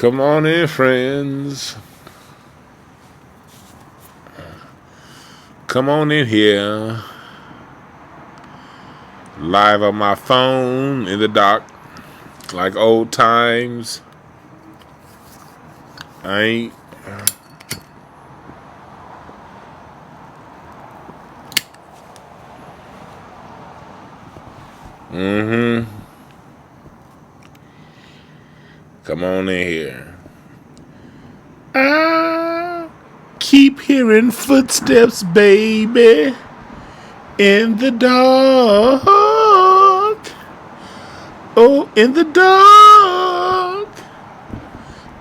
Come on in, friends. Come on in here. Live on my phone in the dock. Like old times. I ain't. Come on in here. I keep hearing footsteps, baby, in the dark. Oh, in the dark.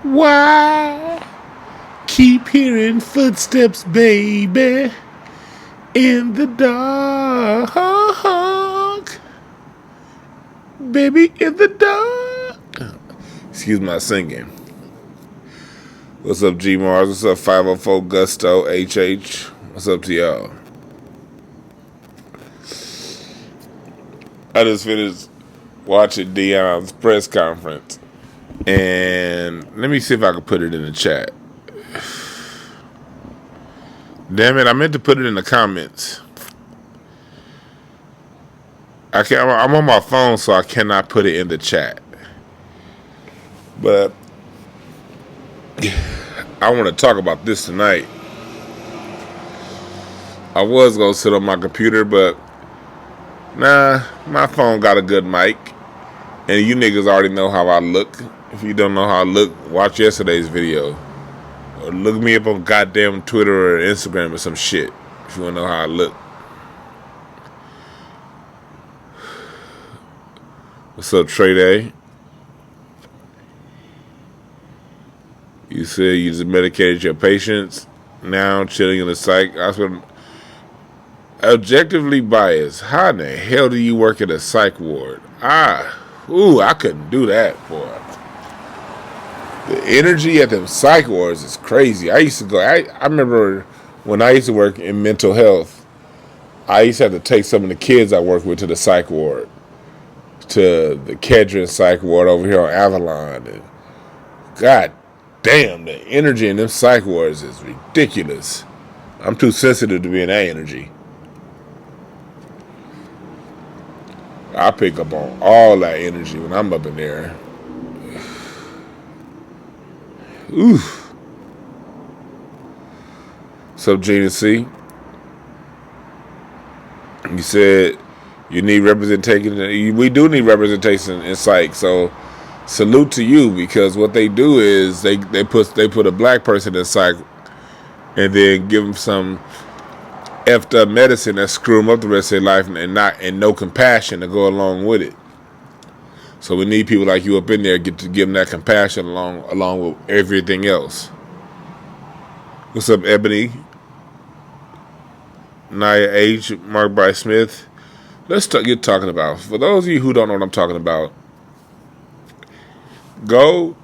Why keep hearing footsteps, baby, in the dark? Baby, in the dark. Excuse my singing. What's up, G Mars? What's up, 504 Gusto HH? What's up to y'all? I just finished watching Deion's press conference, and let me see if I can put it in the chat. Damn it, I meant to put it in the comments. I can't. I'm on my phone, so I cannot put it in the chat. But I want to talk about this tonight. I was going to sit on my computer, but nah, my phone got a good mic. And you niggas already know how I look. If you don't know how I look, watch yesterday's video. Or look me up on goddamn Twitter or Instagram or some shit. If you want to know how I look. What's up, Trey Day? You said you just medicated your patients. Now chilling in the psych. I was objectively biased. How in the hell do you work at a psych ward? I couldn't do that, boy. The energy at them psych wards is crazy. I used to go. I remember when I used to work in mental health. I used to have to take some of the kids I worked with to the psych ward. To the Kedron psych ward over here on Avalon. And God damn, the energy in them psych wards is ridiculous. I'm too sensitive to be in that energy. I pick up on all that energy when I'm up in there. Oof. So, Gina C, you said you need representation. We do need representation in psych. So, salute to you, because what they do is they put a black person in psych and then give them some effed up medicine that screw them up the rest of their life and no compassion to go along with it. So we need people like you up in there to give them that compassion along with everything else. What's up, Ebony? Nia H. Mark Bryce Smith. Let's get talking about. For those of you who don't know what I'm talking about, go.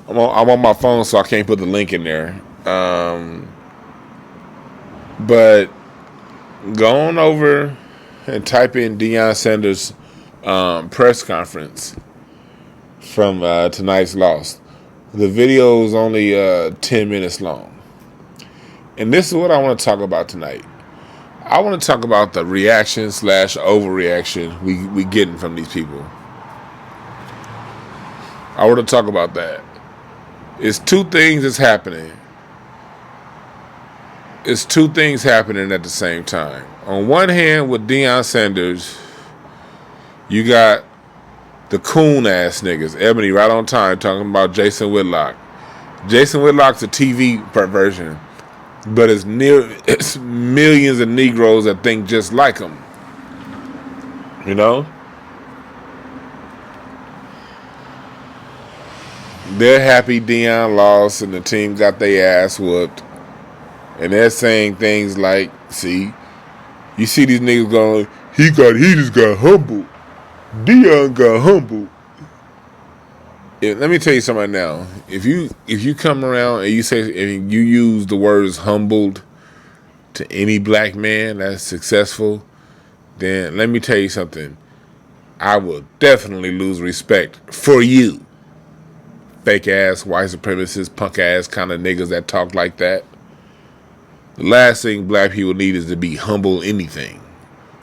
I'm on my phone, so I can't put the link in there. But go on over and type in Deion Sanders' press conference from tonight's loss. The video is only 10 minutes long. And this is what I want to talk about tonight. I want to talk about the reaction / overreaction we getting from these people. I want to talk about that. It's two things that's happening. It's two things happening at the same time. On one hand, with Deion Sanders, you got the coon ass niggas. Ebony right on time talking about Jason Whitlock. Jason Whitlock's a TV perversion, but it's millions of Negroes that think just like him. You know? They're happy Deion lost and the team got their ass whooped. And they're saying things like, see, you see these niggas going, he just got humbled. Deion got humbled. Let me tell you something right now. If you come around and you say, and you use the words humbled to any black man that's successful, then let me tell you something. I will definitely lose respect for you. fake ass white supremacist, punk ass kind of niggas that talk like that. The last thing black people need is to be humble anything.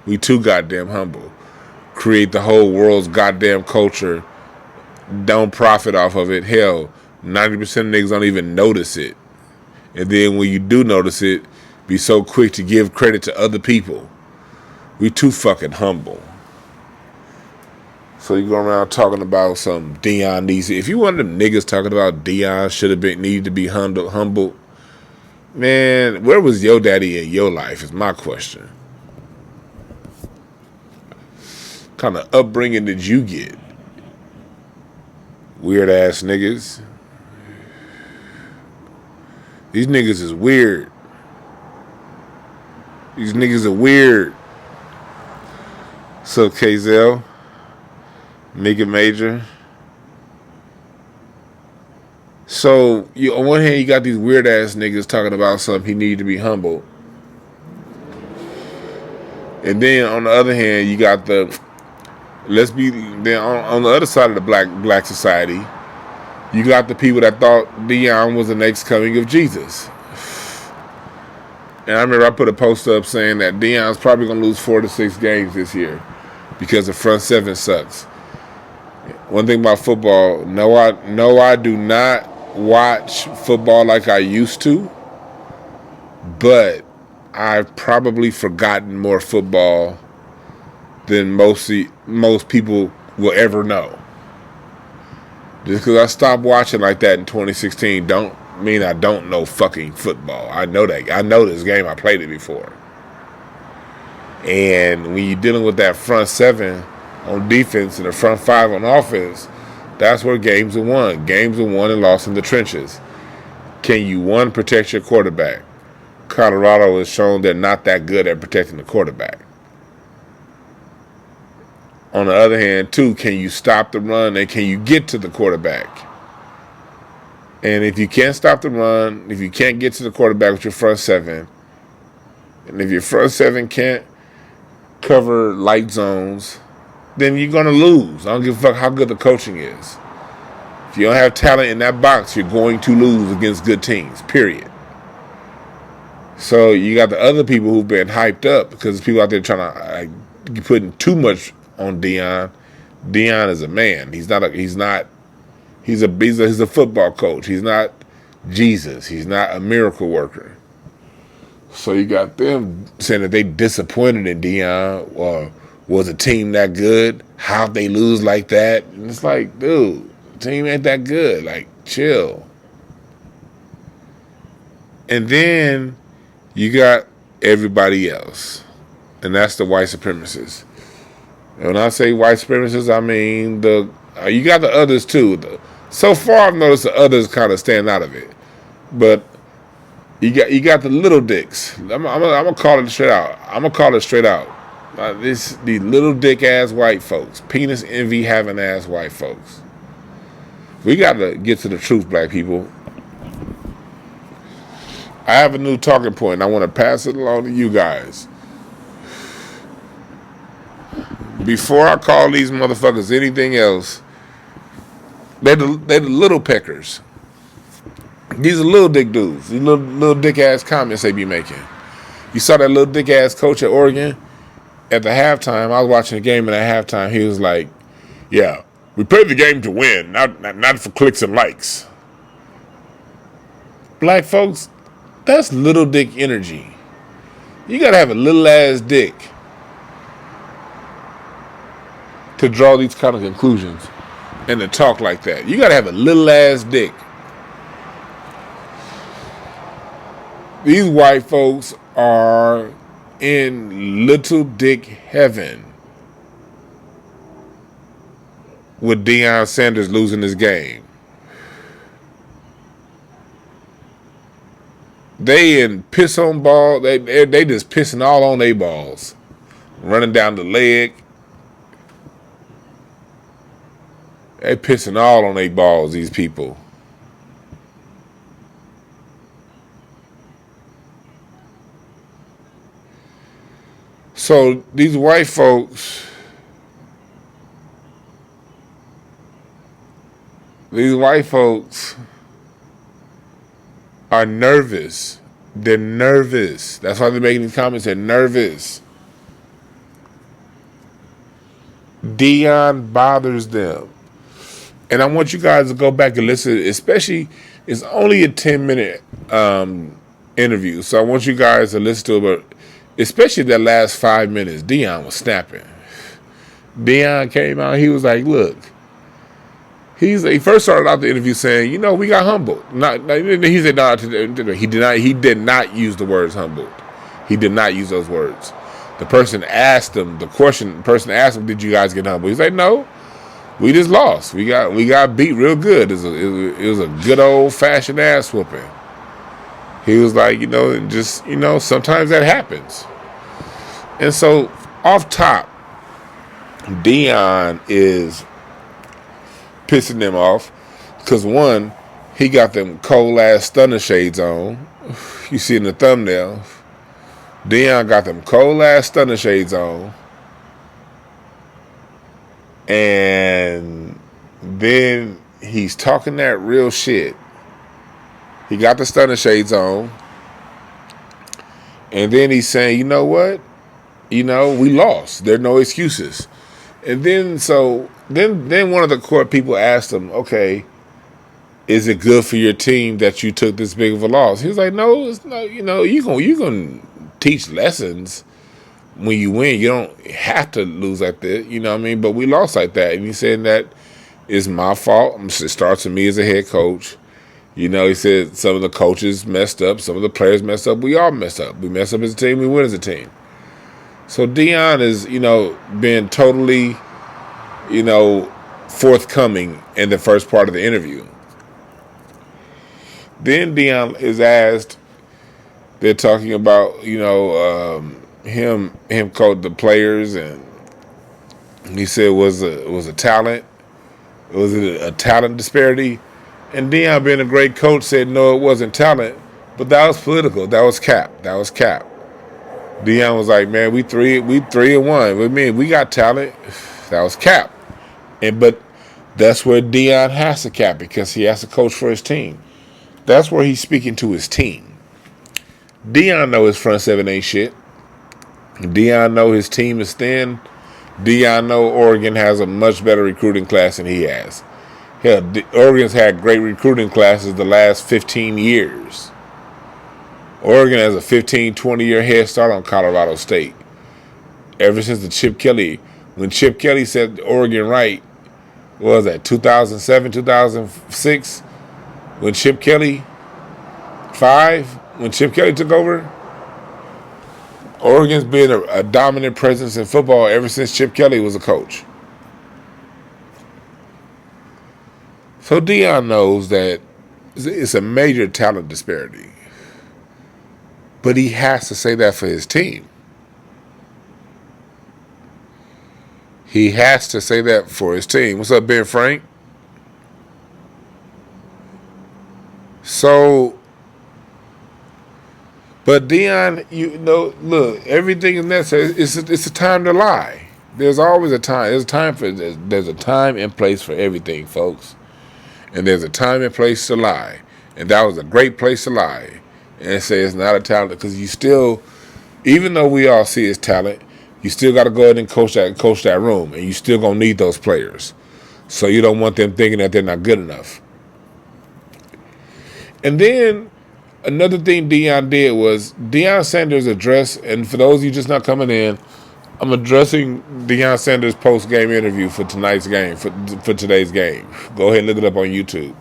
We too goddamn humble. Create the whole world's goddamn culture. Don't profit off of it. Hell, 90% of niggas don't even notice it. And then when you do notice it, be so quick to give credit to other people. We too fucking humble. So you go around talking about some Deion needs. If you one of them niggas talking about Deion should have been needed to be humbled, man, where was your daddy in your life is my question. What kind of upbringing did you get? Weird ass niggas. These niggas is weird. These niggas are weird. So KZL, Mega Major. So on one hand, you got these weird ass niggas talking about something he needed to be humbled, and then on the other hand, you got the on the other side of the black society, you got the people that thought Deion was the next coming of Jesus. And I remember I put a post up saying that Deion's probably gonna lose 4 to 6 games this year because the front seven sucks. One thing about football, I do not watch football like I used to, but I've probably forgotten more football than most people will ever know. Just because I stopped watching like that in 2016 don't mean I don't know fucking football. I know that. I know this game. I played it before. And when you're dealing with that front seven on defense and the front five on offense, that's where games are won. Games are won and lost in the trenches. Can you, one, protect your quarterback? Colorado has shown they're not that good at protecting the quarterback. On the other hand, two, can you stop the run and can you get to the quarterback? And if you can't stop the run, if you can't get to the quarterback with your front seven, and if your front seven can't cover light zones, then you're going to lose. I don't give a fuck how good the coaching is. If you don't have talent in that box, you're going to lose against good teams, period. So you got the other people who've been hyped up because people out there trying to putting too much on Deion. Deion is a man. He's a football coach. He's not Jesus. He's not a miracle worker. So you got them saying that they disappointed in Deion, or was the team that good? How'd they lose like that? And it's like, dude, the team ain't that good. Like, chill. And then you got everybody else, and that's the white supremacists. And when I say white supremacists, I mean you got the others too. So far, I've noticed the others kind of stand out of it, but you got the little dicks. I'm gonna call it straight out. These little dick ass white folks, penis envy having ass white folks. We got to get to the truth, black people. I have a new talking point. I want to pass it along to you guys. Before I call these motherfuckers anything else, they're the little peckers. These are little dick dudes. These little dick ass comments they be making. You saw that little dick ass coach at Oregon at the halftime. I was watching the game, and at halftime he was like, "Yeah, we played the game to win, not for clicks and likes." Black folks, that's little dick energy. You gotta have a little ass dick to draw these kind of conclusions and to talk like that. You gotta have a little ass dick. These white folks are in little dick heaven with Deion Sanders losing this game. They in piss on ball. They just pissing all on their balls, running down the leg. They pissing all on their balls. These people. So these white folks, These white folks are nervous. They're nervous. That's why they're making these comments. They're nervous. Deion bothers them. And I want you guys to go back and listen, especially, it's only a 10-minute interview. So I want you guys to listen to it, but especially that last 5 minutes, Deion was snapping. Deion came out, he was like, look, he first started out the interview saying, you know, we got humbled. He said, no, he did not use the words humbled. He did not use those words. The person asked him, the person asked him, did you guys get humbled? He's like, no, we just lost. We got beat real good. It was a good old-fashioned ass whooping. He was like, you know, just, you know, sometimes that happens. And so, off top, Deion is pissing them off because, one, he got them cold-ass stunner shades on. You see in the thumbnail. Deion got them cold-ass stunner shades on. And then he's talking that real shit. He got the stunner shades on. And then he's saying, you know what? You know, we lost. There are no excuses. And then then one of the court people asked him, okay, is it good for your team that you took this big of a loss? He was like, no, it's not. You know, you can teach lessons when you win. You don't have to lose like that, you know what I mean? But we lost like that. And he's saying that is my fault. It starts with me as a head coach. You know, he said some of the coaches messed up, some of the players messed up. We all messed up. We mess up as a team, we win as a team. So Deion is, you know, being totally, you know, forthcoming in the first part of the interview. Then Deion is asked, they're talking about, you know, him coach the players, and he said was a talent. Was it a talent disparity? And Deion, being a great coach, said no, it wasn't talent, but that was political. That was cap. Deion was like, man, we 3-1. I mean, we got talent. That was cap. But that's where Deion has to cap, because he has to coach for his team. That's where he's speaking to his team. Deion know his front seven ain't shit. Deion know his team is thin. Deion know Oregon has a much better recruiting class than he has. Hell, Oregon's had great recruiting classes the last 15 years. Oregon has a 15, 20-year head start on Colorado State. Ever since when Chip Kelly set Oregon right, what was that, 2007, 2006? When Chip Kelly took over, Oregon's been a dominant presence in football ever since Chip Kelly was a coach. So Deion knows that it's a major talent disparity. But he has to say that for his team. He has to say that for his team. What's up, Ben Frank? So, but Deion, you know, look, everything in that says it's a time to lie. There's always a time. There's a time and place for everything, folks. And there's a time and place to lie. And that was a great place to lie. And say it's not a talent, because you still, even though we all see his talent, you still got to go ahead and coach that room, and you still gonna need those players. So you don't want them thinking that they're not good enough. And then another thing Deion did was Deion Sanders addressed, and for those of you just not coming in, I'm addressing Deion Sanders' post-game interview for tonight's game, for today's game. Go ahead and look it up on YouTube.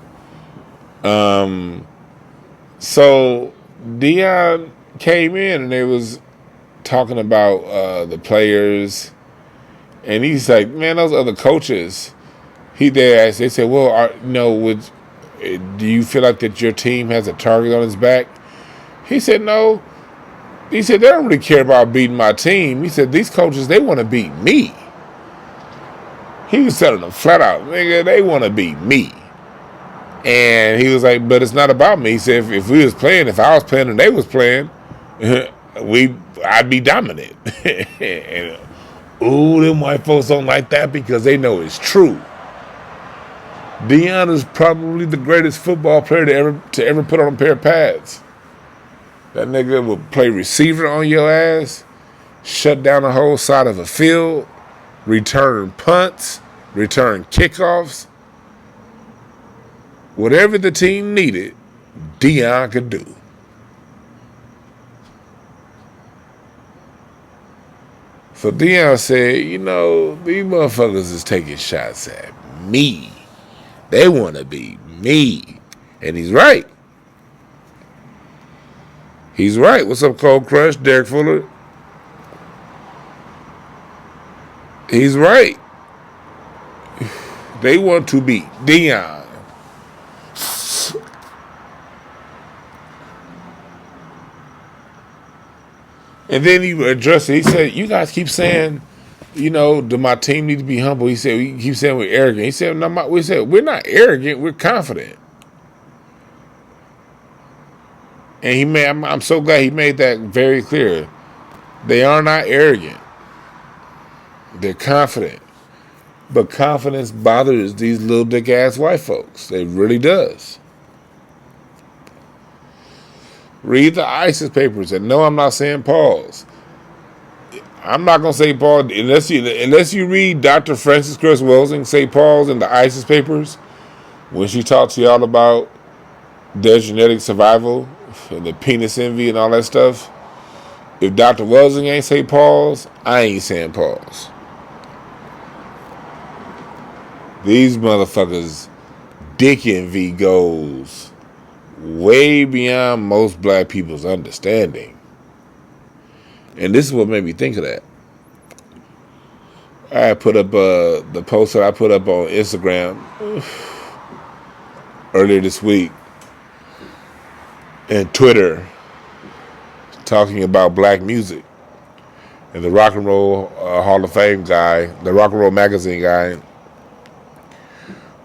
So Deion came in and they was talking about the players, and he's like, man, those other coaches. They said, well, do you feel like that your team has a target on its back? He said, no. He said, they don't really care about beating my team. He said, these coaches, they want to beat me. He was telling them flat out, nigga, they want to beat me. And he was like, but it's not about me. He said, if I was playing and they was playing, I'd be dominant. And, ooh, them white folks don't like that because they know it's true. Deion is probably the greatest football player to ever put on a pair of pads. That nigga will play receiver on your ass, shut down the whole side of a field, return punts, return kickoffs. Whatever the team needed, Deion could do. So Deion said, you know, these motherfuckers is taking shots at me. They want to be me. And he's right. He's right. What's up, Cold Crush, Derek Fuller? He's right. They want to be Deion. And then he addressed it. He said, you guys keep saying, you know, do my team need to be humble? He said, we keep saying we're arrogant. He said, no, we said, we're not arrogant, we're confident. And I'm so glad he made that very clear. They are not arrogant. They're confident. But confidence bothers these little dick ass white folks. It really does. Read the ISIS papers, and no, I'm not saying pause. I'm not gonna say pause unless you read Dr. Frances Cress Welsing say pause in the ISIS papers when she talks to y'all about their genetic survival and the penis envy and all that stuff. If Dr. Welsing ain't say pause, I ain't saying pause. These motherfuckers dick envy goes way beyond most black people's understanding. And this is what made me think of that. I put up the post that I put up on Instagram earlier this week and Twitter talking about black music. And the Rock and Roll Hall of Fame guy, the Rock and Roll magazine guy,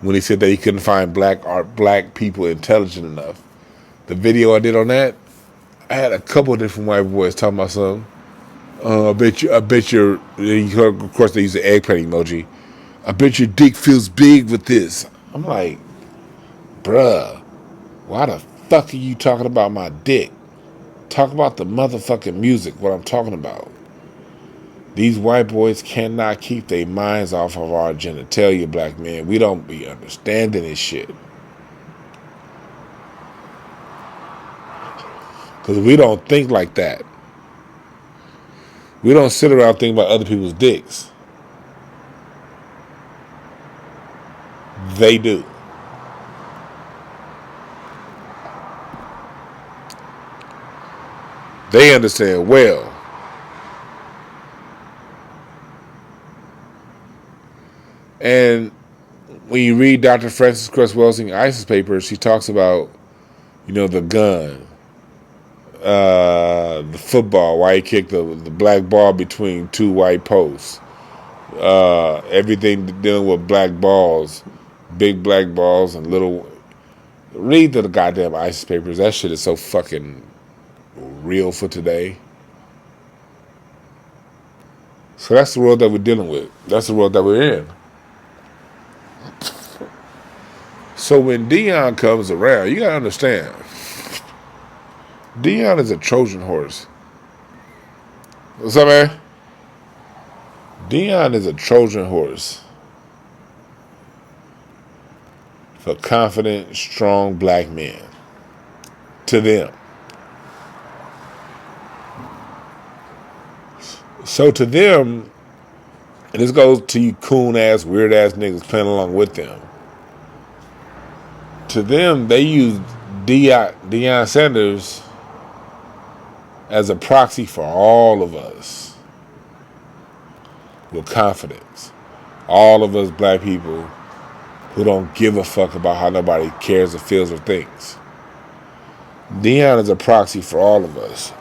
when he said that he couldn't find black people intelligent enough. The video I did on that, I had a couple of different white boys talking about something. I bet you, of course they use the eggplant emoji. I bet your dick feels big with this. I'm like, bruh, why the fuck are you talking about my dick? Talk about the motherfucking music, what I'm talking about. These white boys cannot keep their minds off of our genitalia, black men. We don't be understanding this shit. Because we don't think like that. We don't sit around thinking about other people's dicks. They do. They understand well. And when you read Dr. Frances Cress Welsing ISIS papers, she talks about, you know, the gun, the football, why he kicked the black ball between two white posts, everything dealing with black balls, big black balls and little. Read the goddamn ISIS papers. That shit is so fucking real for today. So that's the world that we're dealing with. That's the world that we're in. So when Deion comes around, you gotta understand, Deion is a Trojan horse. What's up, man? Deion is a Trojan horse for confident, strong black men. To them. So to them, and this goes to you coon-ass, weird-ass niggas playing along with them. To them, they use Deion Sanders as a proxy for all of us with confidence. All of us black people who don't give a fuck about how nobody cares or feels or thinks. Deion is a proxy for all of us.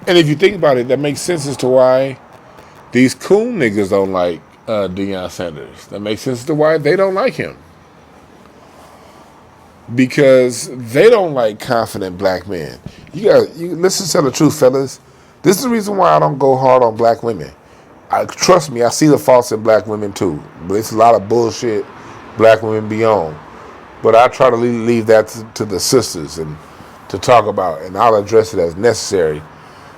And if you think about it, that makes sense as to why these coon niggas don't like Deion Sanders. That makes sense as to why they don't like him. Because they don't like confident black men. You listen to the truth, fellas. This is the reason why I don't go hard on black women. trust me, I see the faults in black women too. But it's a lot of bullshit black women be on. But I try to leave that to the sisters and to talk about, and I'll address it as necessary.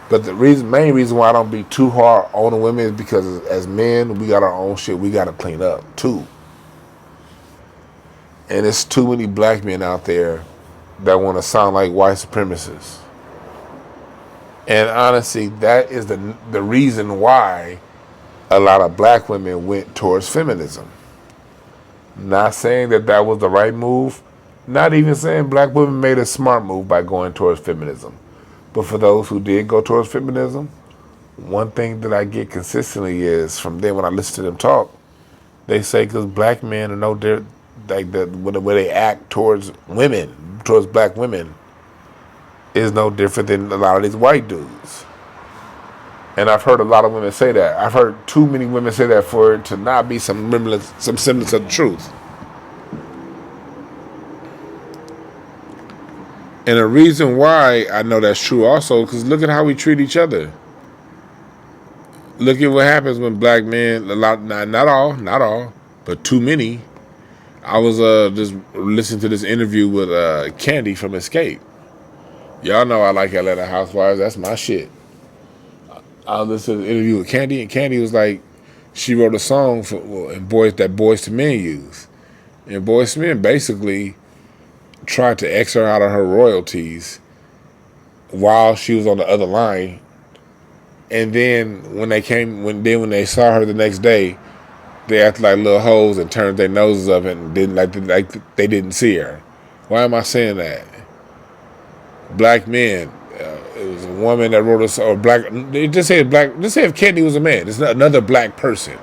But the main reason why I don't be too hard on the women is because as men, we got our own shit we got to clean up too. And there's too many black men out there that want to sound like white supremacists. And honestly, that is the reason why a lot of black women went towards feminism. Not saying that was the right move. Not even saying black women made a smart move by going towards feminism. But for those who did go towards feminism, one thing that I get consistently is from them when I listen to them talk, they say because black men are no different, like the way they act towards women, towards black women, is no different than a lot of these white dudes. And I've heard a lot of women say that. I've heard too many women say that for it to not be some semblance of the truth. And the reason why I know that's true also, because look at how we treat each other. Look at what happens when black men, not all, but too many. I was just listening to this interview with Candy from Escape. Y'all know I like Atlanta Housewives. That's my shit. I listened to the interview with Candy, and Candy was like, she wrote a song for that Boys to Men use. And Boys to Men basically tried to X her out of her royalties while she was on the other line. And then when they saw her the next day, they acted like little hoes and turned their noses up and didn't like they didn't see her. Why am I saying that? Black men. It was a woman that wrote us, or black. Just say black. Just say if Candy was a man. It's not another black person.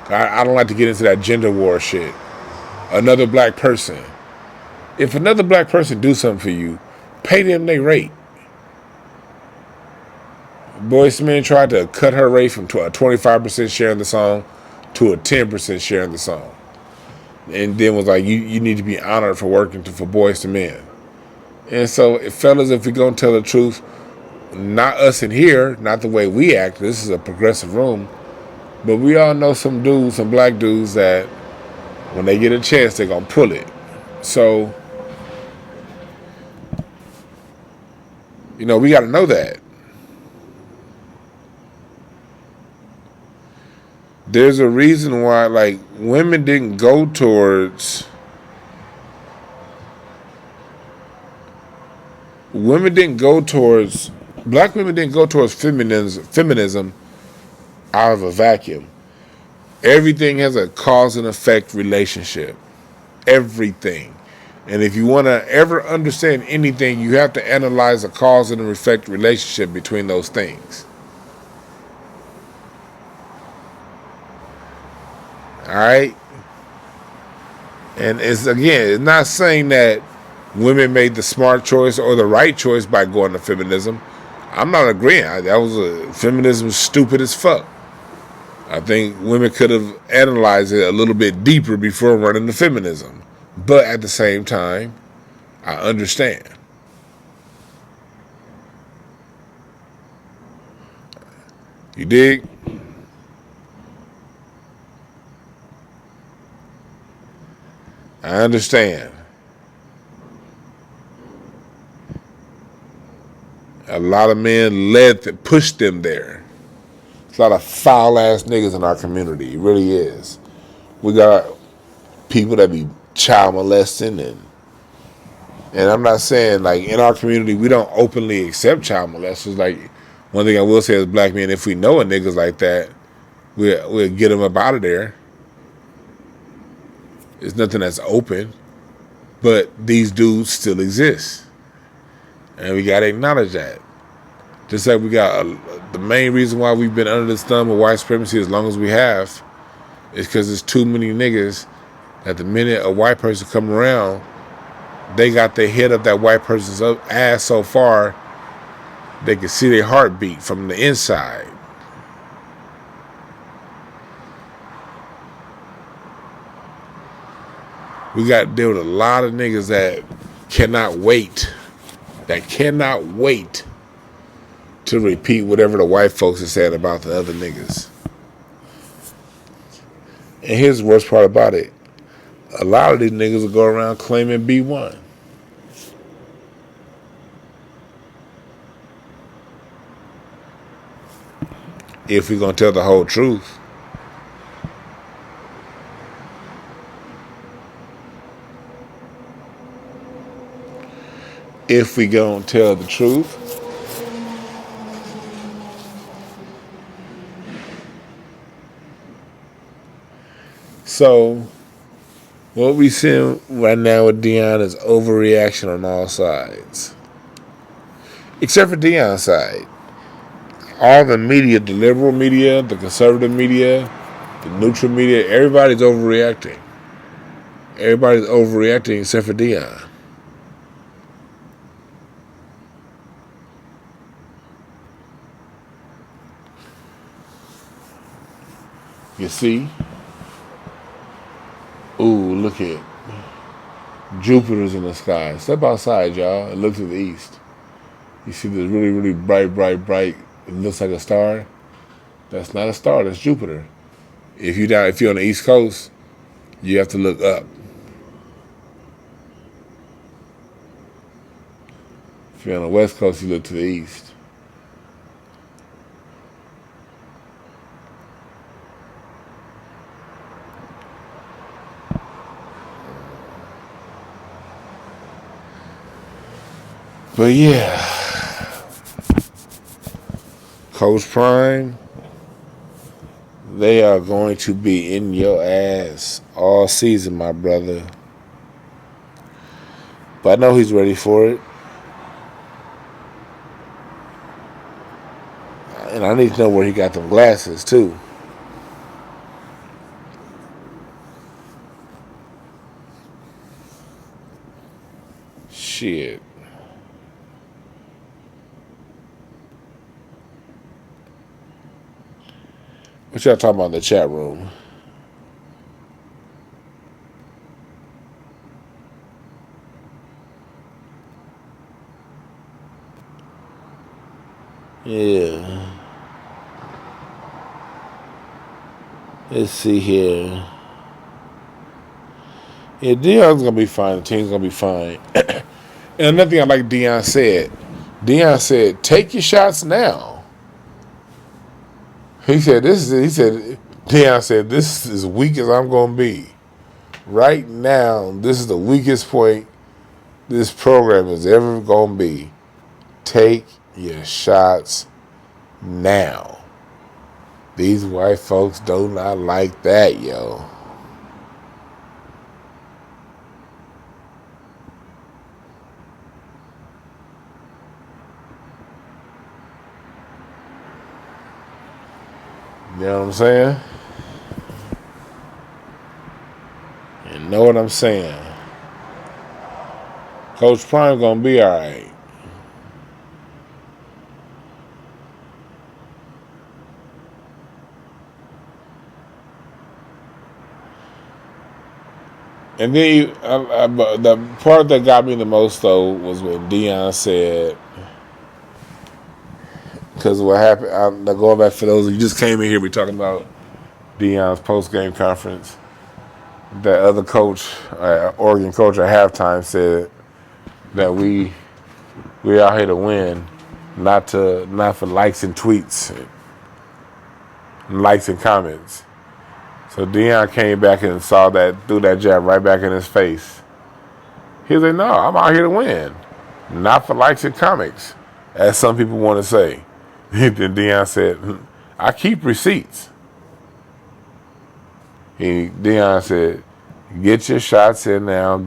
I don't like to get into that gender war shit. Another black person. If another black person do something for you, pay them their rate. Boyz II Men tried to cut her rate from a 25% share in the song to a 10% share in the song, and then was like, you need to be honored for working for Boyz II Men. And so, fellas, if we're gonna tell the truth, not us in here, not the way we act. This is a progressive room, but we all know some dudes, some black dudes that when they get a chance, they're gonna pull it. So, we got to know that. There's a reason why, like, women didn't go towards. Black women didn't go towards feminism out of a vacuum. Everything has a cause and effect relationship. Everything. And if you want to ever understand anything, you have to analyze a cause and effect relationship between those things. All right? And it's not saying that women made the smart choice or the right choice by going to feminism. I'm not agreeing. Feminism is stupid as fuck. I think women could have analyzed it a little bit deeper before running to feminism. But at the same time, I understand. You dig? I understand. A lot of men pushed them there. There's a lot of foul ass niggas in our community. It really is. We got people that be child molesting and I'm not saying like in our community we don't openly accept child molesters. Like one thing I will say as black men, if we know a niggas like that, we'll get them up out of there. It's nothing that's open, but these dudes still exist. And we got to acknowledge that. Just like we got the main reason why we've been under the thumb of white supremacy as long as we have is because there's too many niggas that the minute a white person come around, they got their head up that white person's ass so far they can see their heartbeat from the inside. We got to deal with a lot of niggas that cannot wait to repeat whatever the white folks are saying about the other niggas. And here's the worst part about it. A lot of these niggas will go around claiming B1. If we're going to tell the whole truth. If we going to tell the truth. So, what we see right now with Deion is overreaction on all sides. Except for Deion's side. All the media, the liberal media, the conservative media, the neutral media, everybody's overreacting. Everybody's overreacting except for Deion. You see? Ooh, look at Jupiter's in the sky. Step outside, y'all, and look to the east. You see this really, really bright. It looks like a star. That's not a star. That's Jupiter. If you're on the East Coast, you have to look up. If you're on the West Coast, you look to the east. But yeah, Coach Prime, they are going to be in your ass all season, my brother. But I know he's ready for it. And I need to know where he got them glasses, too. Shit. What y'all talking about in the chat room? Yeah. Let's see here. Yeah, Deion's gonna be fine. The team's gonna be fine. And another thing I like Deion said. Deion said, "Take your shots now." Deion said, "This is as weak as I'm gonna be. Right now, this is the weakest point this program is ever gonna be. Take your shots now." These white folks do not like that, yo. You know what I'm saying? You know what I'm saying? Coach Prime gonna be all right. And then the part that got me the most though was when Deion said, because what happened, going back for those who just came in here, we talking about Deion's post-game conference. That other coach, Oregon coach at halftime said that we out here to win, not for likes and tweets, and likes and comments. So Deion came back and threw that jab right back in his face. He was like, "No, I'm out here to win, not for likes and comments," as some people want to say. Then Deion said, "I keep receipts." Deion said, "Get your shots in now,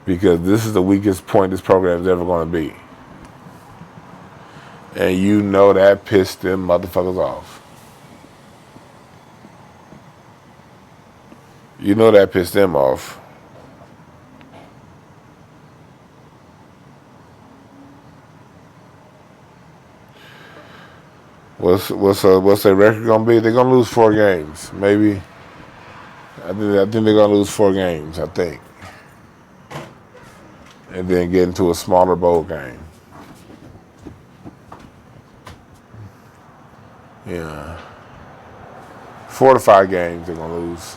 because this is the weakest point this program is ever going to be." And you know that pissed them motherfuckers off. You know that pissed them off. What's their record gonna be? They're gonna lose 4 games, maybe. I think they're gonna lose 4 games. I think, and then get into a smaller bowl game. Yeah. 4 to 5 games they're gonna lose.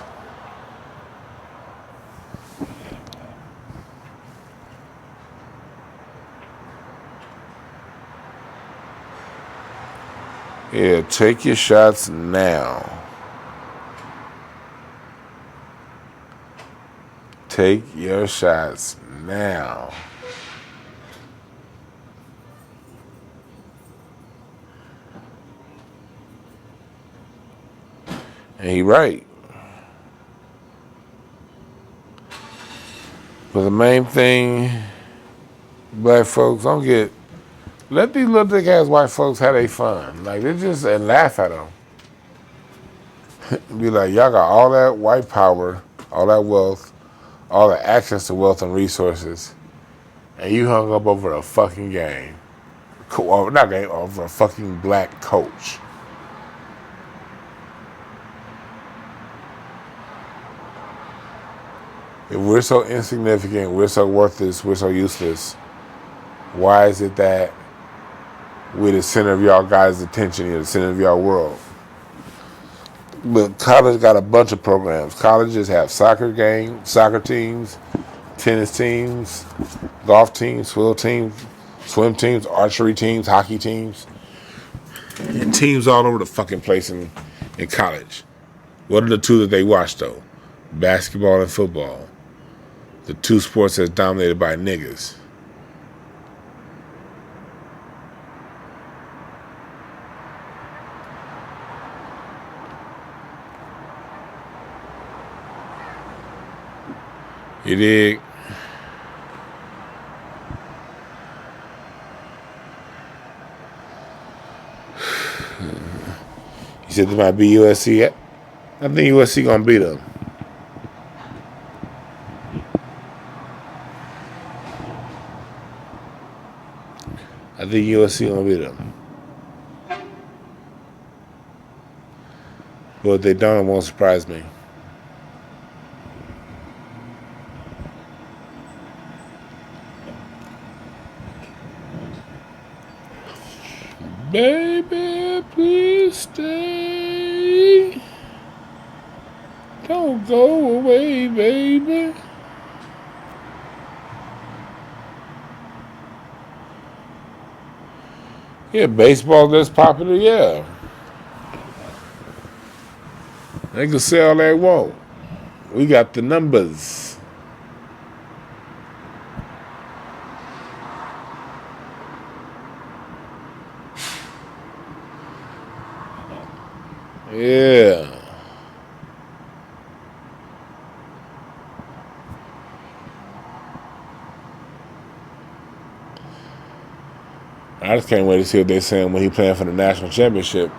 Yeah, take your shots now. Take your shots now. And he right. But the main thing, black folks, let these little dick ass white folks have their fun. Like, they just, and laugh at them. Be like, y'all got all that white power, all that wealth, all the access to wealth and resources, and you hung up over a fucking game. Not game, over a fucking black coach. If we're so insignificant, we're so worthless, we're so useless, why is it that we're the center of y'all guys' attention, you're the center of y'all world? But college got a bunch of programs. Colleges have soccer teams, tennis teams, golf teams, swim teams, archery teams, hockey teams, and teams all over the fucking place in college. What are the two that they watch though? Basketball and football. The two sports that's dominated by niggas. You dig? You said this might be USC. I think USC gonna beat them. I think USC gonna beat them. But if they don't, it won't surprise me. Baby, please stay. Don't go away, baby. Yeah, baseball that's popular, yeah. They can say all they want. We got the numbers. Yeah. I just can't wait to see what they're saying when he playing for the national championship.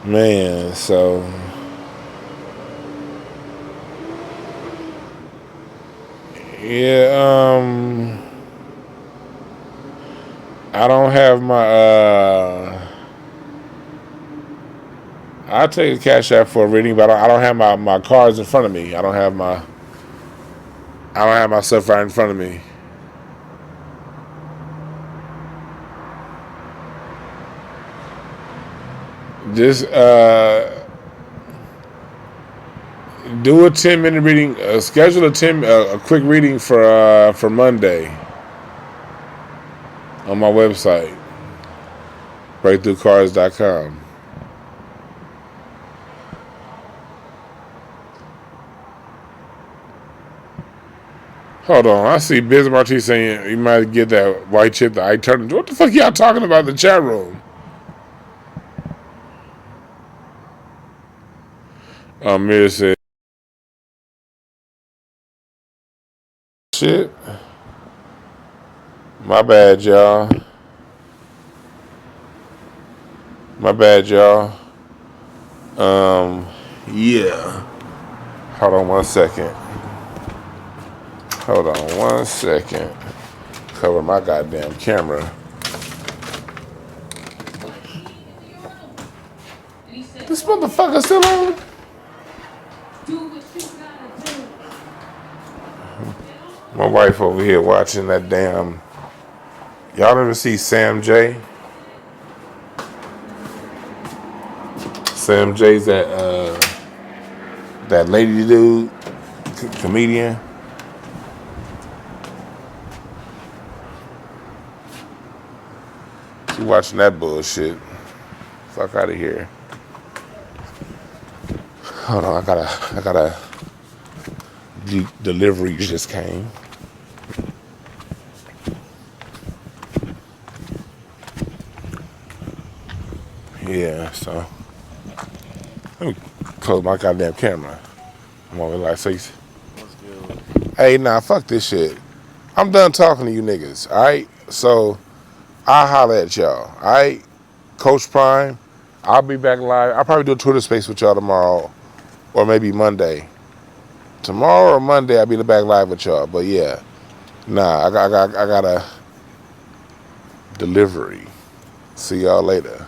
Man, so yeah, I don't have my I'll take a cash app for a reading, but I don't have my cards in front of me. I don't have my stuff right in front of me. Just do a 10-minute reading. Schedule a quick reading for Monday on my website, breakthroughcards.com. Hold on, I see Biz Marty saying you might get that white chip, the I turn. What the fuck y'all talking about in the chat room? Mira said, shit. My bad, y'all. Yeah. Hold on 1 second. Cover my goddamn camera. This motherfucker still on? Do what you gotta do. My wife over here watching that damn. Y'all ever see Sam J? Sam J's that lady dude, comedian. She watching that bullshit. Fuck out of here. Hold on, I gotta. Delivery just came. Yeah, so let me close my goddamn camera. I'm over like six. Hey, nah, fuck this shit. I'm done talking to you niggas. All right, so I'll holler at y'all. All right, Coach Prime. I'll be back live. I'll probably do a Twitter space with y'all tomorrow, or maybe Monday. Tomorrow or Monday, I'll be back live with y'all. But yeah, nah, I got a delivery. See y'all later.